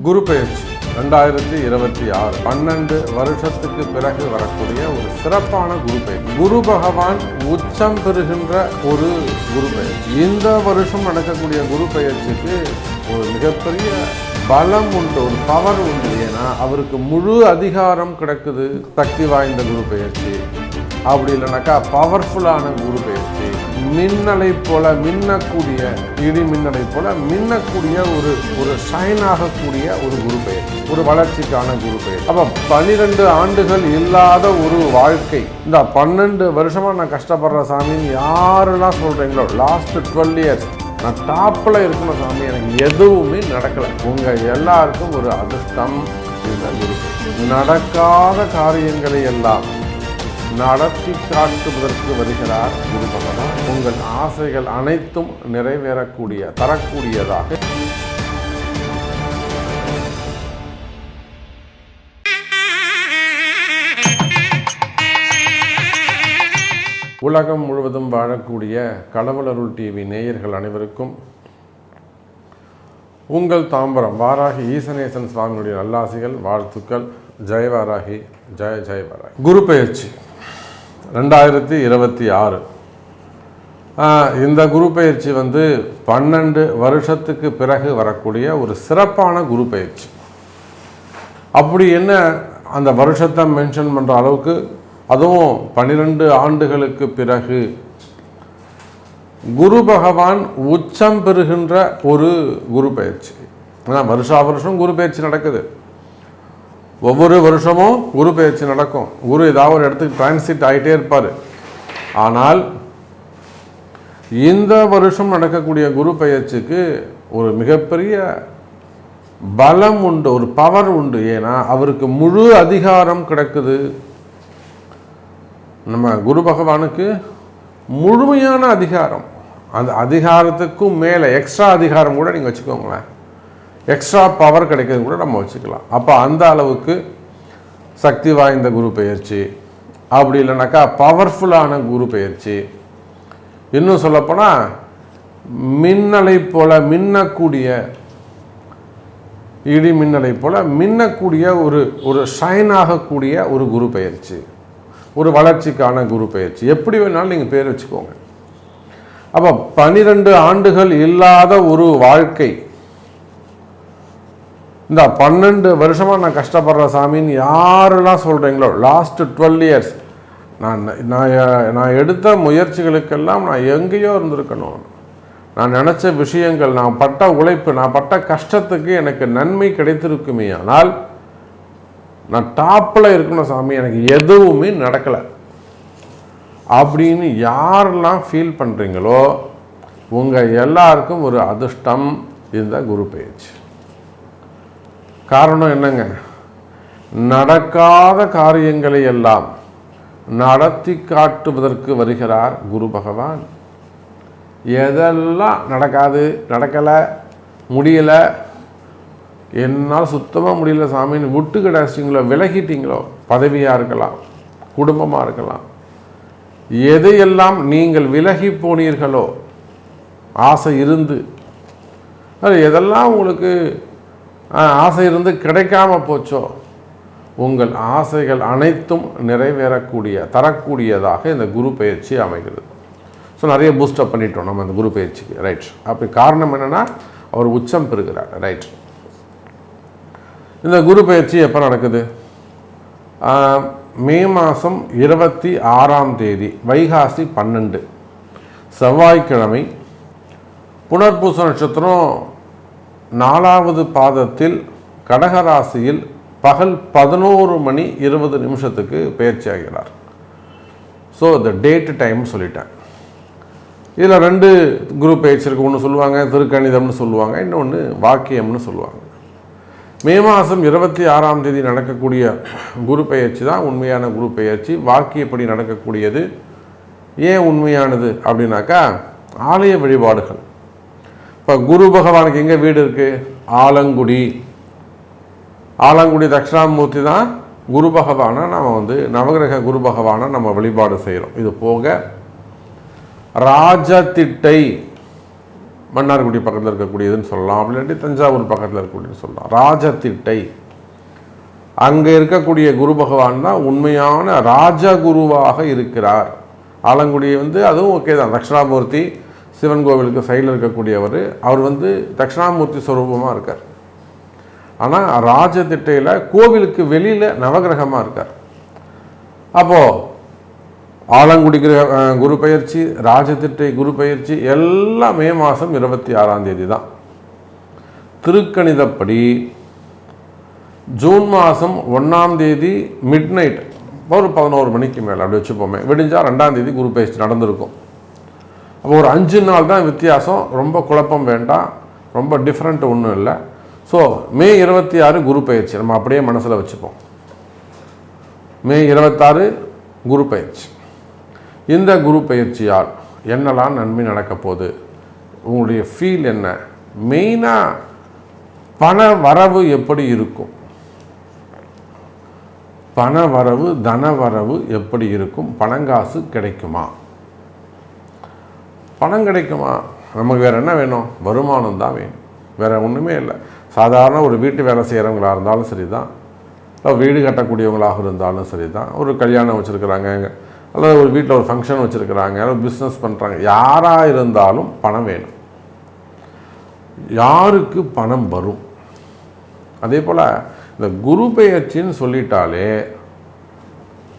குரு பெயர்ச்சி 2026 12 வருஷத்துக்கு பிறகு வரக்கூடிய ஒரு சிறப்பான குரு பெயர்ச்சி. குரு பகவான் உச்சம் பெறுகின்ற ஒரு குரு பெயர்ச்சி. இந்த வருஷம் நடக்கக்கூடிய குரு பெயர்ச்சிக்கு ஒரு மிகப்பெரிய பலம் உண்டு, ஒரு பவர் உண்டு. ஏன்னா அவருக்கு முழு அதிகாரம் கிடைக்குது. சக்தி வாய்ந்த குரு பெயர்ச்சி, அப்படி இல்லைனாக்கா பவர்ஃபுல்லான குரு பெயர்ச்சி. மின்னலை போல மின்னக்கூடிய, இடி மின்னலை போல மின்னக்கூடிய ஒரு ஷைன் ஆகக்கூடிய ஒரு குரு பெயர்ச்சி, ஒரு வளர்ச்சிக்கான குரு பெயர்ச்சி. அப்போ 12 ஆண்டுகள் இல்லாத ஒரு வாழ்க்கை. இந்த 12 வருஷமா நான் கஷ்டப்படுற சாமின்னு யாரெல்லாம் சொல்றீங்களோ, லாஸ்ட் 12 இயர்ஸ் நான் டாப்பில் இருக்கணும் சாமி, எனக்கு எதுவுமே நடக்கலை, உங்கள் எல்லாருக்கும் ஒரு அதிர்ஷ்டம். இந்த குரு நடக்காத காரியங்களை எல்லாம் நடத்தி காட்டுவதற்கு வருகிறார் குரு பகவான். உங்கள் ஆசைகள் அனைத்தும் நிறைவேறக்கூடிய, தரக்கூடியதாக. உலகம் முழுவதும் வாழக்கூடிய கடவுள் அருள் டிவி நேயர்கள் அனைவருக்கும் உங்கள் தாம்பரம் வாராகி ஈசனேசன் சுவாமியுடைய நல்லாசிகள், வாழ்த்துக்கள். ஜெய வாராகி, ஜெய ஜெய வாராகி. குரு பெயர்ச்சி 2026. இந்த குரு பெயர்ச்சி 12 வருஷத்துக்கு பிறகு வரக்கூடிய ஒரு சிறப்பான குரு பெயர்ச்சி. அப்படி என்ன அந்த வருஷத்தை மென்ஷன் பண்ணுற அளவுக்கு, அதுவும் 12 ஆண்டுகளுக்கு பிறகு குரு பகவான் உச்சம் பெறுகின்ற ஒரு குரு பெயர்ச்சி. ஏன்னா வருஷா வருஷம் குரு பெயர்ச்சி நடக்குது. ஒவ்வொரு வருஷமும் குரு பெயர்ச்சி நடக்கும். குரு ஏதாவது ஒரு இடத்துக்கு டிரான்சிட் ஆகிட்டே இருப்பார். ஆனால் இந்த வருஷம் நடக்கக்கூடிய குரு பெயர்ச்சிக்கு ஒரு மிகப்பெரிய பலம் உண்டு, ஒரு பவர் உண்டு. ஏன்னா அவருக்கு முழு அதிகாரம் கிடைக்குது. நம்ம குரு பகவானுக்கு முழுமையான அதிகாரம். அந்த அதிகாரத்துக்கும் மேலே எக்ஸ்ட்ரா அதிகாரம் கூட நீங்கள் வச்சுக்கோங்களேன், எக்ஸ்ட்ரா பவர் கிடைக்கிறது கூட நம்ம வச்சுக்கலாம். அப்போ அந்த அளவுக்கு சக்தி வாய்ந்த குரு பெயர்ச்சி, அப்படி இல்லைனாக்கா பவர்ஃபுல்லான குரு பெயர்ச்சி. இன்னும் சொல்லப்போனால் மின்னலை போல மின்னக்கூடிய, இடி மின்னலை போல மின்னக்கூடிய ஒரு ஷைன் ஆகக்கூடிய ஒரு குரு பெயர்ச்சி, ஒரு வளர்ச்சிக்கான குரு பெயர்ச்சி. எப்படி வேணாலும் நீங்கள் பேர் வச்சுக்கோங்க. அப்போ 12 ஆண்டுகள் இல்லாத ஒரு வாழ்க்கை. இந்த 12 வருஷமாக நான் கஷ்டப்படுற சாமின்னு யாரெல்லாம் சொல்கிறீங்களோ, லாஸ்ட் 12 இயர்ஸ் நான் எடுத்த முயற்சிகளுக்கெல்லாம் நான் எங்கேயோ இருந்திருக்கணும். நான் நினச்ச விஷயங்கள், நான் பட்ட உழைப்பு, நான் பட்ட கஷ்டத்துக்கு எனக்கு நன்மை கிடைத்திருக்குமே. ஆனால் நான் டாப்பில் இருக்கணும் சாமி, எனக்கு எதுவுமே நடக்கலை அப்படின்னு யாரெல்லாம் ஃபீல் பண்ணுறீங்களோ, உங்கள் எல்லாருக்கும் ஒரு அதிர்ஷ்டம் இந்த குரு பெயர்ச்சி. காரணம் என்னங்க? நடக்காத காரியங்களை எல்லாம் நடத்தி காட்டுவதற்கு வருகிறார் குரு பகவான். எதெல்லாம் நடக்காது, நடக்கலை, முடியலை, என்னால் சுத்தமாக முடியல சாமின்னு விட்டு கிடாச்சிங்களோ, விலகிட்டீங்களோ, பதவியாக இருக்கலாம், குடும்பமாக இருக்கலாம், எதையெல்லாம் நீங்கள் விலகி போனீர்களோ, ஆசை இருந்து, அது எதெல்லாம் உங்களுக்கு ஆசை இருந்து கிடைக்காம போச்சோ, உங்கள் ஆசைகள் அனைத்தும் நிறைவேறக்கூடிய, தரக்கூடியதாக இந்த குரு பெயர்ச்சி அமைகிறது. ஸோ நிறைய பூஸ்டப் பண்ணிட்டோம் நம்ம இந்த குரு பெயர்ச்சிக்கு, ரைட். அப்படி காரணம் என்னென்னா அவர் உச்சம் பெறுகிறார், ரைட். இந்த குரு பெயர்ச்சி எப்போ நடக்குது? மே மாதம் 26ஆம் தேதி, வைகாசி 12, செவ்வாய்க்கிழமை, புனர்பூச நட்சத்திரம் 4வது பாதத்தில் கடகராசியில் பகல் 11:20 பெயர்ச்சி ஆகிறார். ஸோ இந்த டேட்டு டைம் சொல்லிட்டேன். இதில் 2 குரு பெயர்ச்சி இருக்குது. ஒன்று சொல்லுவாங்க திருக்கணிதம்னு சொல்லுவாங்க, இன்னொன்று வாக்கியம்னு சொல்லுவாங்க. மே மாதம் 26ஆம் தேதி நடக்கக்கூடிய குரு பெயர்ச்சி தான் உண்மையான குரு பெயர்ச்சி. வாக்கியப்படி நடக்கக்கூடியது. ஏன் உண்மையானது அப்படின்னாக்கா, ஆலய வழிபாடுகள். இப்போ குரு பகவானுக்கு எங்கே வீடு இருக்குது? ஆலங்குடி. ஆலங்குடி தட்சிணாமூர்த்தி தான் குரு பகவானை நம்ம நவகிரக குரு பகவானை நம்ம வழிபாடு செய்கிறோம். இது போக ராஜதிட்டை மன்னார்குடி பக்கத்தில் இருக்கக்கூடியதுன்னு சொல்லலாம், அப்படி இல்லாட்டி தஞ்சாவூர் பக்கத்தில் இருக்கக்கூடியதுன்னு சொல்லலாம். ராஜதிட்டை அங்கே இருக்கக்கூடிய குரு பகவான் தான் உண்மையான ராஜகுருவாக இருக்கிறார். ஆலங்குடி அதுவும் ஓகே தான், தட்சிணாமூர்த்தி சிவன் கோவிலுக்கு சைடில் இருக்கக்கூடியவர், அவர் தட்சிணாமூர்த்தி ஸ்வரூபமாக இருக்கார். ஆனால் ராஜதிட்டையில் கோவிலுக்கு வெளியில் நவகிரகமாக இருக்கார். அப்போது ஆலங்குடி குரு பயிற்சி, ராஜதிட்டை குரு பயிற்சி எல்லாம் மே மாதம் 26ஆம் தேதி தான். திருக்கணிதப்படி ஜூன் மாதம் 1ஆம் தேதி மிட் நைட் ஒரு 11 மணிக்கு மேலே அப்படி வச்சுப்போமே, விடிஞ்சால் 2ஆம் தேதி குரு பயிற்சி நடந்திருக்கும். அப்போ ஒரு 5 நாள் தான் வித்தியாசம், ரொம்ப குழப்பம் வேண்டாம், ரொம்ப டிஃப்ரெண்ட் ஒன்றும் இல்லை. ஸோ மே 26 குரு பயிற்சி நம்ம அப்படியே மனசில் வச்சுப்போம். மே 26 குரு பயிற்சி. இந்த குரு பயிற்சியால் என்னெல்லாம் நன்மை நடக்க போகுது, உங்களுடைய ஃபீல் என்ன, மெயினாக பண வரவு எப்படி இருக்கும், பண வரவு தன வரவு எப்படி இருக்கும், பணங்காசு கிடைக்குமா, பணம் கிடைக்குமா, நமக்கு வேறு என்ன வேணும், வருமானம் தான் வேணும், வேறு ஒன்றுமே இல்லை. சாதாரண ஒரு வீட்டு வேலை செய்கிறவங்களாக இருந்தாலும் சரி தான், இல்லை வீடு கட்டக்கூடியவங்களாக இருந்தாலும் சரி தான், ஒரு கல்யாணம் வச்சுருக்கிறாங்க, அல்லது ஒரு வீட்டில் ஒரு ஃபங்க்ஷன் வச்சுருக்கிறாங்க, அல்லது பிஸ்னஸ் பண்ணுறாங்க, யாராக இருந்தாலும் பணம் வேணும். யாருக்கு பணம் வரும்? அதே போல் இந்த குரு பெயர்ச்சின்னு சொல்லிட்டாலே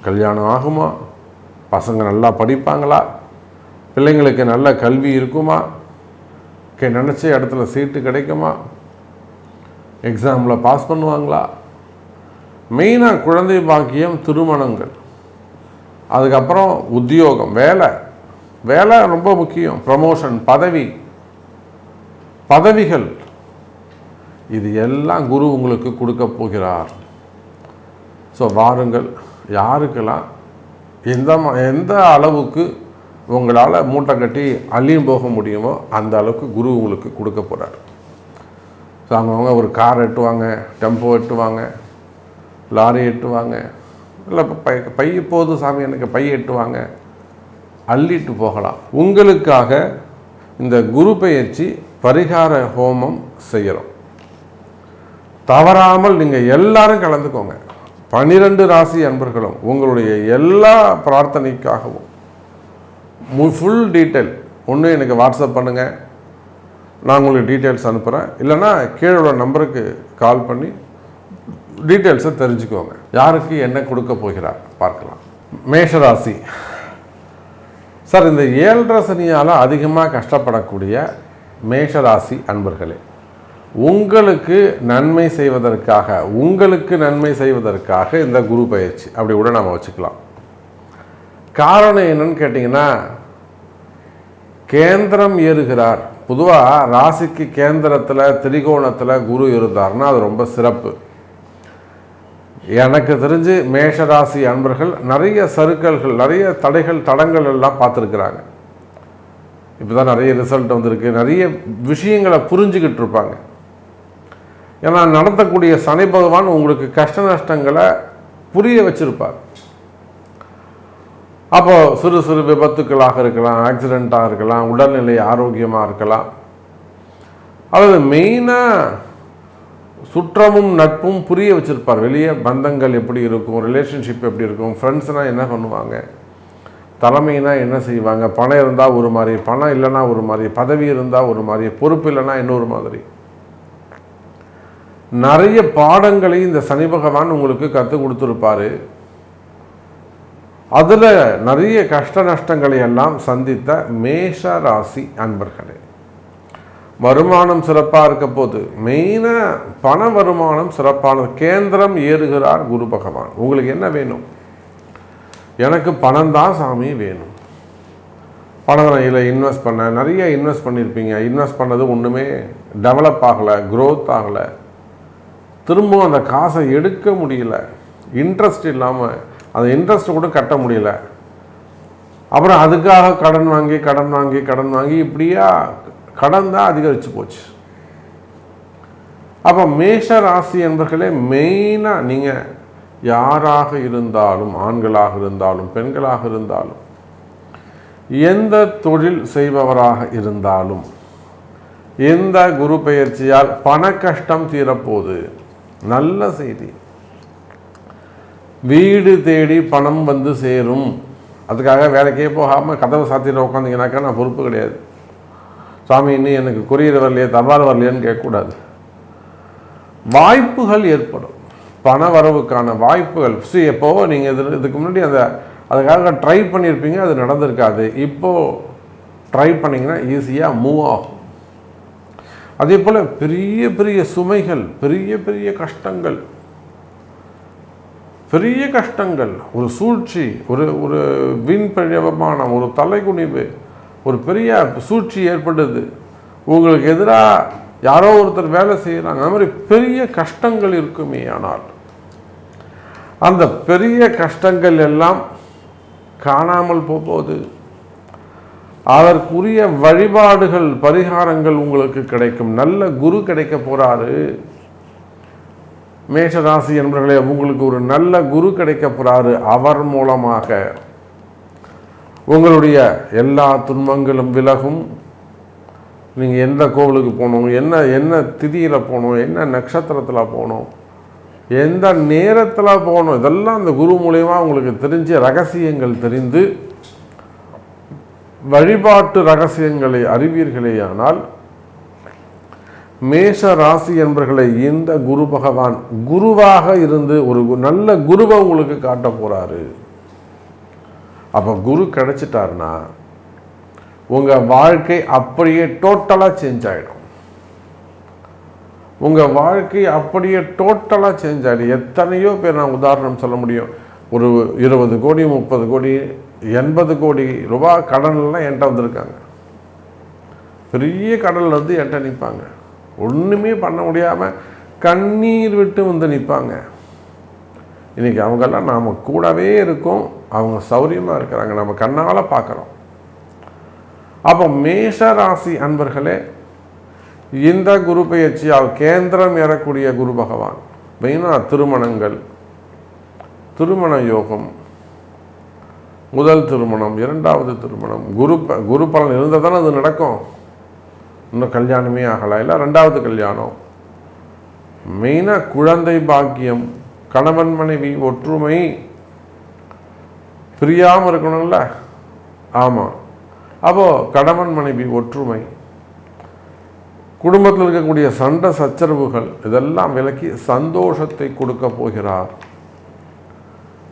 கல்யாணம் ஆகுமா, பசங்க நல்லா படிப்பாங்களா, பிள்ளைங்களுக்கு நல்ல கல்வி இருக்குமா, நினச்ச இடத்துல சீட்டு கிடைக்குமா, எக்ஸாமில் பாஸ் பண்ணுவாங்களா, மெயினாக குழந்தை பாக்கியம், திருமணங்கள், அதுக்கப்புறம் உத்தியோகம், வேலை ரொம்ப முக்கியம், ப்ரமோஷன், பதவிகள், இது எல்லாம் குரு உங்களுக்கு கொடுக்க போகிறார். ஸோ வாருங்கள், யாருக்கெல்லாம் எந்த அளவுக்கு உங்களால் மூட்டை கட்டி அள்ளியும் போக முடியுமோ அந்த அளவுக்கு குரு உங்களுக்கு கொடுக்க போகிறார். ஸோ அவங்கவுங்க ஒரு கார் எட்டுவாங்க, டெம்போ எட்டுவாங்க, லாரி எட்டுவாங்க, இல்லை பை போது சாமி எனக்கு பை எட்டுவாங்க, அள்ளிட்டு போகலாம். உங்களுக்காக இந்த குரு பெயர்ச்சி பரிகார ஹோமம் செய்கிறோம். தவறாமல் நீங்கள் எல்லாரும் கலந்துக்கோங்க. 12 ராசி அன்பர்களும் உங்களுடைய எல்லா பிரார்த்தனைக்காகவும் ஃபுல் டீட்டெயில் ஒன்று எனக்கு வாட்ஸ்அப் பண்ணுங்கள், நான் உங்களுக்கு டீட்டெயில்ஸ் அனுப்புகிறேன், இல்லைன்னா கீழே உள்ள நம்பருக்கு கால் பண்ணி டீட்டெயில்ஸை தெரிஞ்சுக்கோங்க. யாருக்கு என்ன கொடுக்க போகிறார் பார்க்கலாம். மேஷராசி. சார், இந்த 7.5 சனியால் அதிகமாக கஷ்டப்படக்கூடிய மேஷராசி அன்பர்களே, உங்களுக்கு நன்மை செய்வதற்காக இந்த குரு பயிற்சி அப்படி கூட நம்ம வச்சுக்கலாம். காரணம் என்னன்னு கேட்டிங்கன்னா, கேந்திரம் ஏறுகிறார். பொதுவாக ராசிக்கு கேந்திரத்தில் திரிகோணத்தில் குரு இருந்தார்னா அது ரொம்ப சிறப்பு. எனக்கு தெரிஞ்சு மேஷராசி அன்பர்கள் நிறைய சறுக்கல்கள், நிறைய தடங்கள் எல்லாம் பார்த்துருக்குறாங்க. இப்போ தான் நிறைய ரிசல்ட் வந்திருக்கு, நிறைய விஷயங்களை புரிஞ்சுக்கிட்டு இருப்பாங்க. ஏன்னா நடத்தக்கூடிய சனி பகவான் உங்களுக்கு கஷ்ட நஷ்டங்களை புரிய வச்சிருப்பார். அப்போ சிறு சிறு விபத்துக்களாக இருக்கலாம், ஆக்சிடெண்ட்டாக இருக்கலாம், உடல்நிலை ஆரோக்கியமாக இருக்கலாம், அல்லது மெயினாக சுற்றமும் நட்பும் புரிய வச்சிருப்பார். வெளியே பந்தங்கள் எப்படி இருக்கும், ரிலேஷன்ஷிப் எப்படி இருக்கும், ஃப்ரெண்ட்ஸ்னால் என்ன பண்ணுவாங்க, தலைமைனா என்ன செய்வாங்க, பணம் இருந்தால் ஒரு மாதிரி, பணம் இல்லைன்னா ஒரு மாதிரி, பதவி இருந்தால் ஒரு மாதிரி, பொறுப்பு இல்லைன்னா இன்னொரு மாதிரி, நிறைய பாடங்களை இந்த சனி பகவான் உங்களுக்கு கற்றுக் கொடுத்துருப்பாரு. அதில் நிறைய கஷ்ட நஷ்டங்களை எல்லாம் சந்தித்த மேஷ ராசி அன்பர்களே, வருமானம் சிறப்பாக இருக்க போது, மெயினாக பண வருமானம் சிறப்பானது. கேந்திரம் ஏறுகிறார் குரு பகவான். உங்களுக்கு என்ன வேணும்? எனக்கு பணம் தான் சாமி வேணும். பணத்தில் இன்வெஸ்ட் பண்ண நிறைய இன்வெஸ்ட் பண்ணியிருப்பீங்க, இன்வெஸ்ட் பண்ணது ஒன்றுமே டெவலப் ஆகலை, க்ரோத் ஆகலை, திரும்பவும் அந்த காசை எடுக்க முடியல, இன்ட்ரெஸ்ட் இல்லாமல் அந்த இன்ட்ரெஸ்ட் கூட கட்ட முடியல, அப்புறம் அதுக்காக கடன் வாங்கி இப்படியா கடன் தான் அதிகரித்து போச்சு. அப்போ மேஷ ராசி என்பர்களே, மெயினாக நீங்கள் யாராக இருந்தாலும், ஆண்களாக இருந்தாலும் பெண்களாக இருந்தாலும், எந்த தொழில் செய்பவராக இருந்தாலும் இந்த குரு பெயர்ச்சியால் பண கஷ்டம் தீரப்போகுது. நல்ல செய்தி. வீடு தேடி பணம் வந்து சேரும். அதுக்காக வேலைக்கே போகாமல் கதவை சாத்தியில் உட்காந்திங்கனாக்கா நான் பொறுப்பு கிடையாது. சாமி இன்னும் எனக்கு கொரியர் வரலையே, தபால் வரலையேன்னு கேட்கக்கூடாது. வாய்ப்புகள் ஏற்படும். பண வரவுக்கான வாய்ப்புகள் எப்போவோ நீங்கள் இதுக்கு முன்னாடி அதுக்காக ட்ரை பண்ணியிருப்பீங்க, அது நடந்திருக்காது. இப்போது ட்ரை பண்ணிங்கன்னா ஈஸியாக மூவ் ஆகும். அதே போல் பெரிய பெரிய சுமைகள், பெரிய பெரிய கஷ்டங்கள், பெரிய கஷ்டங்கள், ஒரு சூழ்ச்சி, ஒரு வீண்பிழமானம், ஒரு தலைகுனிவு, ஒரு பெரிய சூழ்ச்சி ஏற்படுது. உங்களுக்கு எதிராக யாரோ ஒருத்தர் வேலை செய்கிறாங்க. அந்த மாதிரி பெரிய கஷ்டங்கள் இருக்குமே. ஆனால் அந்த பெரிய கஷ்டங்கள் எல்லாம் காணாமல் போகுது. அதற்குரிய வழிபாடுகள், பரிகாரங்கள் உங்களுக்கு கிடைக்கும். நல்ல குரு கிடைக்க போறாரு. மேஷராசி என்பவர்களே, உங்களுக்கு ஒரு நல்ல குரு கிடைக்க போறாரு. அவர் மூலமாக உங்களுடைய எல்லா துன்பங்களும் விலகும். நீங்கள் எந்த கோவிலுக்கு போகணும், என்ன திதியில் போகணும், என்ன நட்சத்திரத்தில் போகணும், எந்த நேரத்தில் போகணும், இதெல்லாம் அந்த குரு மூலமா உங்களுக்கு தெரிஞ்ச ரகசியங்கள் தெரிந்து வழிபாட்டு ரகசியங்களை அறிவீர்களேயானால் மேஷ ராசி என்பவர்களை இந்த குரு பகவான் குருவாக இருந்து ஒரு நல்ல குருவை உங்களுக்கு காட்ட போறாரு. அப்போ குரு கிடைச்சிட்டாருன்னா உங்கள் வாழ்க்கை அப்படியே டோட்டலாக சேஞ்ச் ஆகிடும். உங்கள் வாழ்க்கை அப்படியே டோட்டலாக சேஞ்ச் ஆகிடும். எத்தனையோ பேர் நான் உதாரணம் சொல்ல முடியும். ஒரு 20 கோடி 30 கோடி 80 கோடி ரூபாய் கடன்லாம் என்கிட்ட வந்திருக்காங்க. பெரிய கடலில் வந்து என்கிட்ட நிற்பாங்க. ஒன்றுமே பண்ண முடியாமல் கண்ணீர் விட்டு வந்து நிற்பாங்க. இன்றைக்கி அவங்கெல்லாம் நாம் கூடவே இருக்கோம். அவங்க சௌரியமாக இருக்கிறாங்க, நம்ம கண்ணால் பார்க்குறோம். அப்போ மேஷ ராசி அன்பர்களே, இந்த குரு பெயர்ச்சியால் கேந்திரம் ஏறக்கூடிய குரு பகவான் மெயினாக திருமணங்கள், திருமண யோகம், முதல் திருமணம், இரண்டாவது திருமணம், குரு பலன் இருந்தால் தானே அது நடக்கும். இன்னும் கல்யாணமே ஆகலாம், இல்லை ரெண்டாவது கல்யாணம், மெயினாக குழந்தை பாக்கியம், கணவன் மனைவி ஒற்றுமை, பிரியாமல் இருக்கணும்ல. ஆமாம். அப்போது கணவன் மனைவி ஒற்றுமை, குடும்பத்தில் இருக்கக்கூடிய சண்டை சச்சரவுகள் இதெல்லாம் விலக்கி சந்தோஷத்தை கொடுக்க போகிறார்.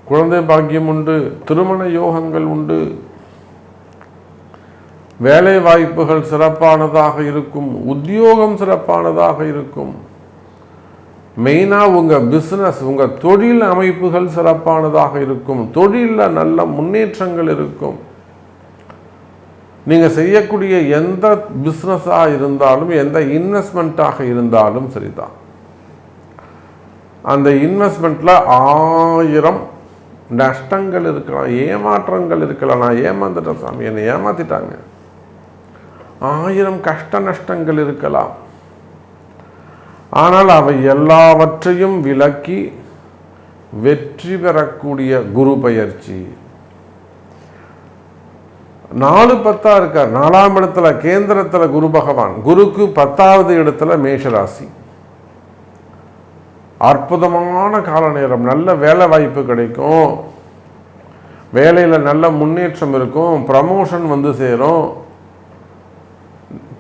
குழந்தை பாக்கியம் உண்டு, திருமண யோகங்கள் உண்டு, வேலை வாய்ப்புகள் சிறப்பானதாக இருக்கும், உத்தியோகம் சிறப்பானதாக இருக்கும். மெயினாக உங்கள் பிஸ்னஸ், உங்கள் தொழில் அமைப்புகள் சிறப்பானதாக இருக்கும். தொழிலில் நல்ல முன்னேற்றங்கள் இருக்கும். நீங்கள் செய்யக்கூடிய எந்த பிஸ்னஸாக இருந்தாலும், எந்த இன்வெஸ்ட்மெண்ட்டாக இருந்தாலும் சரிதான். அந்த இன்வெஸ்ட்மெண்ட்டில் 1000 நஷ்டங்கள் இருக்கலாம், ஏமாற்றங்கள் இருக்கலாம். நான் ஏமாந்துட்டேன் சாமி, என்னை ஏமாத்திட்டாங்க. 1000 கஷ்ட நஷ்டங்கள் இருக்கலாம். ஆனால் அவை எல்லாவற்றையும் விலக்கி வெற்றி பெறக்கூடிய குரு பயிற்சி. 4-10 இருக்கார். 4ஆம் இடத்துல கேந்திரத்தில் குரு பகவான், குருக்கு 10வது இடத்துல மேஷராசி. அற்புதமான கால நேரம். நல்ல வேலை வாய்ப்பு கிடைக்கும், வேலையில் நல்ல முன்னேற்றம் இருக்கும், ப்ரமோஷன் வந்து சேரும்.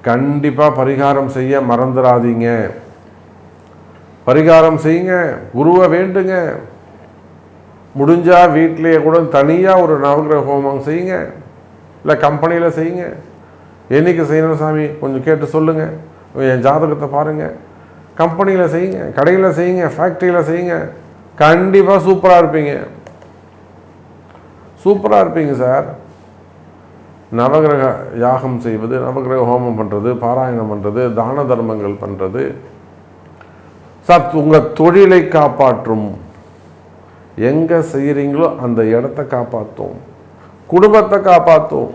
கண்டிப்பாக பரிகாரம் செய்ய மறந்துடாதீங்க. பரிகாரம் செய்யுங்க, குருவை வேண்டுங்க. முடிஞ்சால் வீட்டிலேயே கூட தனியாக ஒரு நவகிரக ஹோமம் செய்யுங்க, இல்லை கம்பெனியில் செய்யுங்க. என்றைக்கு செய்யணும் சாமி கொஞ்சம் கேட்டு சொல்லுங்கள், என் ஜாதகத்தை பாருங்கள். கம்பெனியில் செய்யுங்க, கடையில் செய்யுங்க, ஃபேக்ட்ரியில் செய்யுங்க. கண்டிப்பாக சூப்பராக இருப்பீங்க. சூப்பராக இருப்பீங்க சார். நவகிரக யாகம் செய்வது, நவகிரக ஹோமம் பண்ணுறது, பாராயணம் பண்ணுறது, தான தர்மங்கள் பண்ணுறது சார் உங்கள் தொழிலை காப்பாற்றும். எங்கே செய்கிறீங்களோ அந்த இடத்த காப்பாற்றும், குடும்பத்தை காப்பாற்றும்.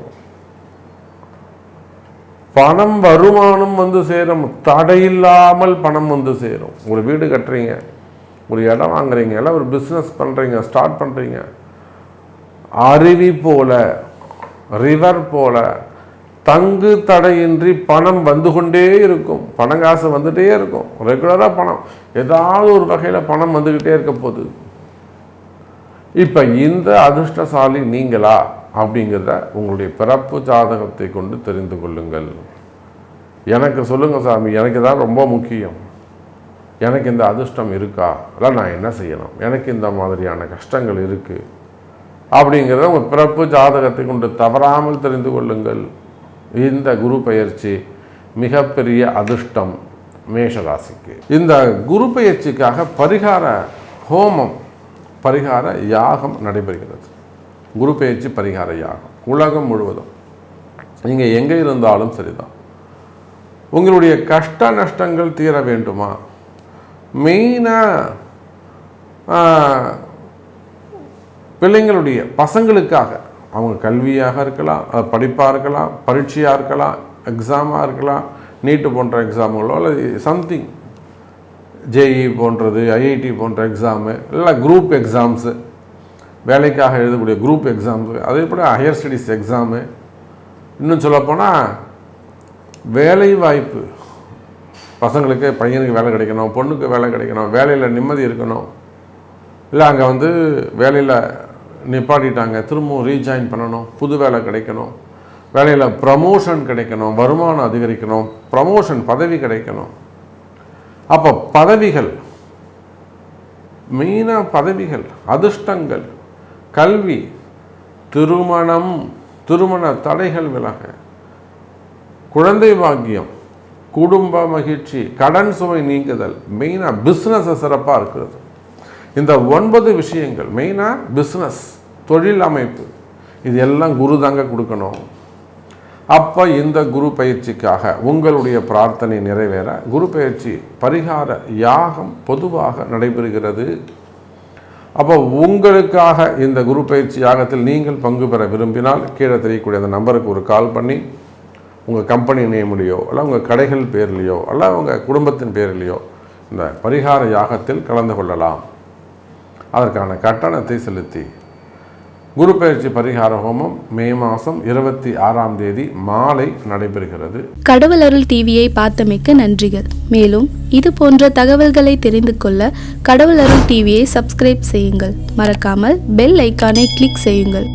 பணம் வருமானம் வந்து சேரும், தடையில்லாமல் பணம் வந்து சேரும். ஒரு வீடு கட்டுறீங்க, ஒரு இடம் வாங்குறீங்க, இல்லை ஒரு பிஸ்னஸ் பண்ணுறீங்க, ஸ்டார்ட் பண்ணுறீங்க. அருவி போல, ரிவர் போல தங்கு தடையின்றி பணம் வந்து கொண்டே இருக்கும். பணம் காசு வந்துகிட்டே இருக்கும். ரெகுலராக பணம் ஏதாவது ஒரு வகையில் பணம் வந்துக்கிட்டே இருக்க போகுது. இப்போ இந்த அதிர்ஷ்டசாலி நீங்களா அப்படிங்கிறத உங்களுடைய பிறப்பு ஜாதகத்தை கொண்டு தெரிந்து கொள்ளுங்கள். எனக்கு சொல்லுங்கள் சாமி, எனக்கு தான் ரொம்ப முக்கியம், எனக்கு இந்த அதிர்ஷ்டம் இருக்கா, இல்லை நான் என்ன செய்யணும், எனக்கு இந்த மாதிரியான கஷ்டங்கள் இருக்குது அப்படிங்கிறத உங்கள் பிறப்பு ஜாதகத்தை கொண்டு தவறாமல் தெரிந்து கொள்ளுங்கள். இந்த குரு பெயர்ச்சி மிகப்பெரிய அதிர்ஷ்டம் மேஷராசிக்கு. இந்த குரு பெயர்ச்சிக்காக பரிகார ஹோமம், பரிகார யாகம் நடைபெறுகிறது. குரு பெயர்ச்சி பரிகார யாகம் உலகம் முழுவதும் நீங்கள் எங்கே இருந்தாலும் சரிதான். உங்களுடைய கஷ்ட நஷ்டங்கள் தீர வேண்டுமா, மெயினாக பிள்ளைங்களுடைய பசங்களுக்காக, அவங்க கல்வியாக இருக்கலாம், படிப்பாக இருக்கலாம், பரீட்சையாக இருக்கலாம், எக்ஸாமாக இருக்கலாம், நீட்டு போன்ற எக்ஸாமுகளோ அல்லது சம்திங் ஜேஇ போன்றது, ஐஐடி போன்ற எக்ஸாமு, இல்லை குரூப் எக்ஸாம்ஸு, வேலைக்காக எழுதக்கூடிய குரூப் எக்ஸாம்ஸு, அதே போல் ஹையர் ஸ்டடீஸ் எக்ஸாமு, இன்னும் சொல்லப்போனால் வேலை வாய்ப்பு, பசங்களுக்கு பையனுக்கு வேலை கிடைக்கணும், பொண்ணுக்கு வேலை கிடைக்கணும், வேலையில் நிம்மதி இருக்கணும், இல்லை அங்கே வேலையில் நிப்பாட்டிட்டாங்க, திரும்பவும் ரீஜாயின் பண்ணணும், புது வேலை கிடைக்கணும், வேலையில் ப்ரமோஷன் கிடைக்கணும், வருமானம் அதிகரிக்கணும், ப்ரமோஷன் பதவி கிடைக்கணும். அப்போ பதவிகள், மெயினாக பதவிகள், அதிர்ஷ்டங்கள், கல்வி, திருமணம், திருமண தடைகள் விலக, குழந்தை பாக்கியம், குடும்ப மகிழ்ச்சி, கடன் சுமை நீங்குதல், மெயினாக பிஸ்னஸ் சிறப்பாக இருக்கிறது. இந்த 9 விஷயங்கள் மெயினாக பிஸ்னஸ், தொழில் அமைப்பு, இது எல்லாம் குரு தாங்க கொடுக்கணும். அப்போ இந்த குரு பயிற்சிக்காக உங்களுடைய பிரார்த்தனை நிறைவேற குரு பயிற்சி பரிகார யாகம் பொதுவாக நடைபெறுகிறது. அப்போ உங்களுக்காக இந்த குரு பயிற்சி யாகத்தில் நீங்கள் பங்கு பெற விரும்பினால் கீழே தெரியக்கூடிய அந்த நம்பருக்கு ஒரு கால் பண்ணி உங்கள் கம்பெனி நேம்லேயோ அல்ல உங்கள் கடைகள் பேர்லேயோ அல்ல உங்கள் குடும்பத்தின் பேர்லேயோ இந்த பரிகார யாகத்தில் கலந்து கொள்ளலாம். அதற்கான கட்டணத்தை செலுத்தி குரு பெயர்ச்சி பரிகார ஹோமம் மே மாதம் 26ஆம் தேதி மாலை நடைபெறுகிறது. கடவுள் அருள் டிவியை பார்த்தமைக்கு நன்றிகள். மேலும் இது போன்ற தகவல்களை தெரிந்து கொள்ள கடவுள் அருள் டிவியை சப்ஸ்கிரைப் செய்யுங்கள். மறக்காமல் பெல் ஐக்கானை கிளிக் செய்யுங்கள்.